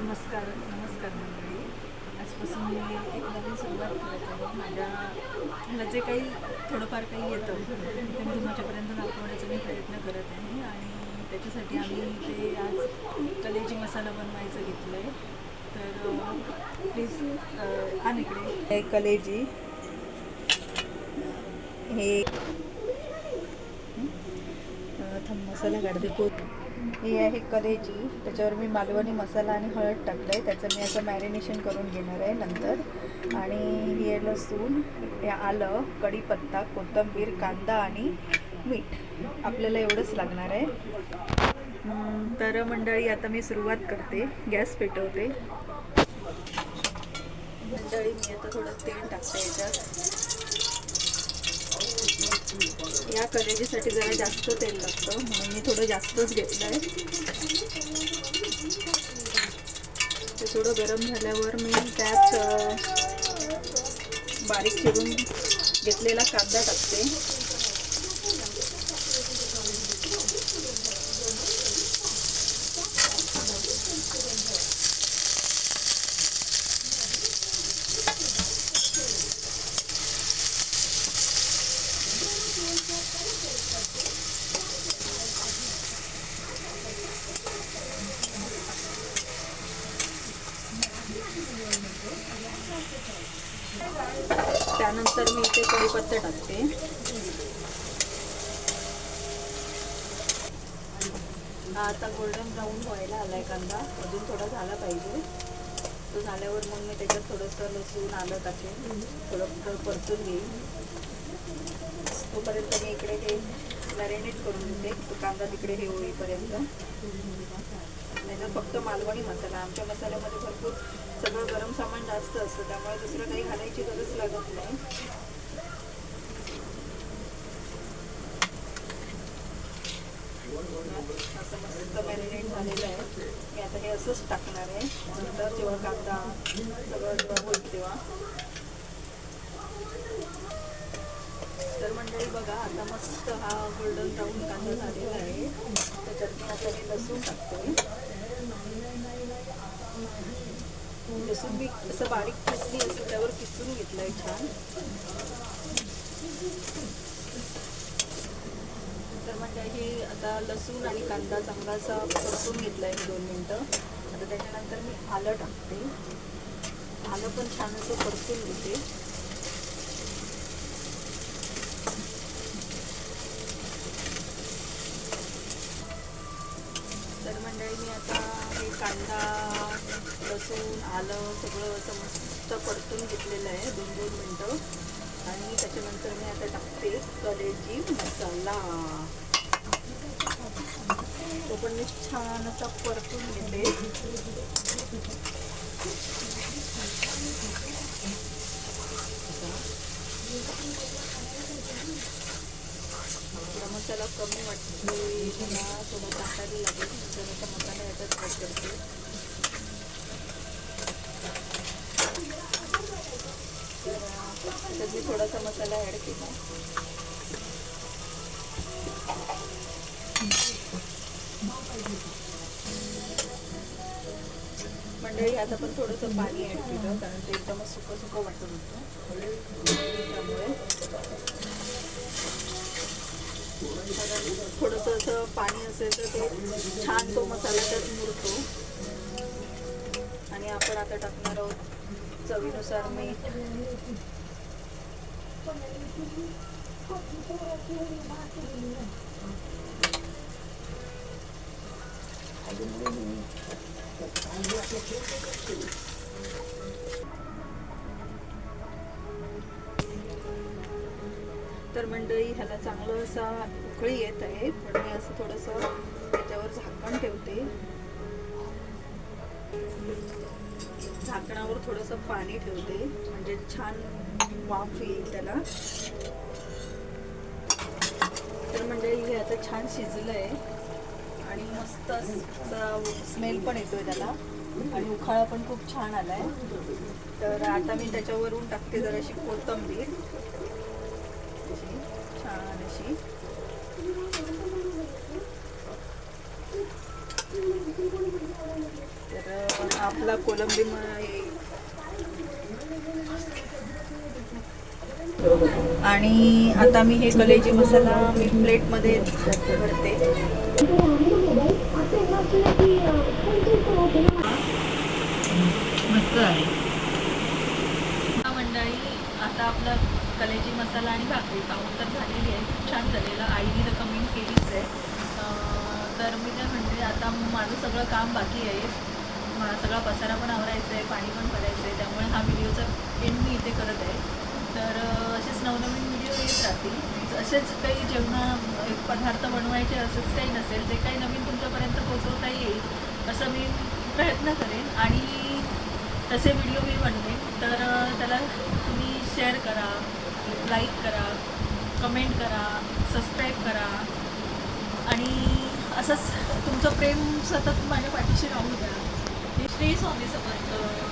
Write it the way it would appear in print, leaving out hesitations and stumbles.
नमस्कार नमस्कार मंडळी. आजपासून मी एक नवीन सुरुवात करत आहे. मला जे काही थोडंफार काही येतं ते मी तुमच्यापर्यंत दाखवण्याचा मी प्रयत्न करत आहे. आणि त्याच्यासाठी आम्ही ते आज कलेजी मसाला बनवायचं घेतलं आहे. तर प्लीज आण इकडे. हे कलेजी, हे मसाला काढते. ही आहे कलेजी. त्याच्यावर मी मालवणी मसाला आणि हळद टाकलं आहे. त्याचं मी असं मॅरिनेशन करून घेणार आहे नंतर. आणि हे लसूण, हे आलं, कढीपत्ता, कोथिंबीर, कांदा आणि मीठ आपल्याला एवढंच लागणार आहे. तर मंडळी आता मी सुरुवात करते. गॅस पेटवते. मंडळी मी आता थोडं तेल टाकते याच्यात. या कलेजीसाठी जरा जास्त तेल लागतं म्हणून मी थोडं जास्तच घेतलं आहे. ते थोडं गरम झाल्यावर मी त्यात बारीक चिरून घेतलेला कांदा टाकते. त्यानंतर मी इथे कढीपत्ता टाकते. आता गोल्डन ब्राऊन व्हायला आलाय कांदा. अजून थोडा झाला पाहिजे. तो झाल्यावर मग मी त्याच्यात थोडंसं लसूण आलं टाकेन. थोडं परतून घेईन. तोपर्यंत मी इकडे हे मॅरिनेट करून देते. तो कांदा तिकडे हे होईपर्यंत. फक्त मालवणी मसाला. आमच्या मसाल्यामध्ये भरपूर सगळं गरम सामान जास्त असतं, त्यामुळे दुसरं काही घालायची गरज लागत नाही. असं मस्त मॅरिनेट झालेलं आहे. मी आता हे असंच टाकणार आहे. नंतर जेव्हा कांदा सगळं जेव्हा होईल तेव्हा. तर मंडळी बघा, आता मस्त हा गोल्डन ब्राऊन कांदा झालेला आहे. त्याच्यात मी आता हे लसूण टाकते. लसूण मी असं बारीक किसली असं त्यावर किसून घेतलं आहे छान. तर म्हणजे ही आता लसूण आणि कांदा चांगला असा परतून घेतला आहे 2 मिनटं. आता त्याच्यानंतर मी आलं टाकते. आलं पण छान असं परतून घेते. तर मंडळी मी आता हे कांदा, लसूण, आलं सगळं असं मस्त परतून घेतलेलं आहे 2-2 मिनटं. आणि त्याच्यानंतर मी आता टाकते कलेजी मसाला. तो पण मी छान असा परतून घेते. मसाला कमी वाटतो, मला थोडं टाकायला लागेल. नंतर मसाला याच्यात ॲड करते. तर मी थोडासा मसाला ॲड केला. मंडळी आता पण थोडंसं पाणी ॲड केलं, कारण ते एकदमच सुकं सुकं वाटत होतं. त्यामुळे थोडंसं असं पाणी असेल तर ते छान तो मसाला त्यात मुरतो. आणि आपण आता टाकणार आहोत चवीनुसार मीठ. तर मंडळी ह्याला चांगलं असा उकळी येत आहे, पण मी असं थोडंसं त्याच्यावर झाकण ठेवते. झाकणावर थोडंसं पाणी ठेवते म्हणजे छान वाफ येईल त्याला. तर मंडळी हे आता छान शिजलं आहे आणि मस्त असा स्मेल पण येतोय त्याला आणि उखाळा पण खूप छान आलाय. तर आता मी त्याच्यावरून टाकते जराशी कोथिंबीर छान अशी. तर आपला कोलंबी आणि आता मी हे कलेजी मसाला मी प्लेटमध्ये भरते. मंडळी आता आपला कलेजी मसाला आणि भाकरी खाऊन तर झालेली आहे. खूप छान झालेलं. आईने तर कमेंट केलीच आहे. तर मी काय म्हणते आता माझं सगळं काम बाकी आहे. मला सगळा पसारा पण आवरायचा आहे, पाणी पण भरायचं आहे. त्यामुळे हा व्हिडिओचा एंड मी इथे करत आहे. तर असेच नवनवीन व्हिडिओ येत राहतील. असेच काही पदार्थ बनवायचे असंच काही नसेल, जे काही नवीन तुमच्यापर्यंत पोहोचवता येईल असं मी प्रयत्न करेन आणि तसे व्हिडिओ मी बनवेन. तर त्याला तुम्ही शेअर करा, लाईक करा, कमेंट करा, सबस्क्राईब करा आणि असंच तुमचं प्रेम सतत माझ्या पाठीशी राहू द्या. श्री स्वामी समर्थ.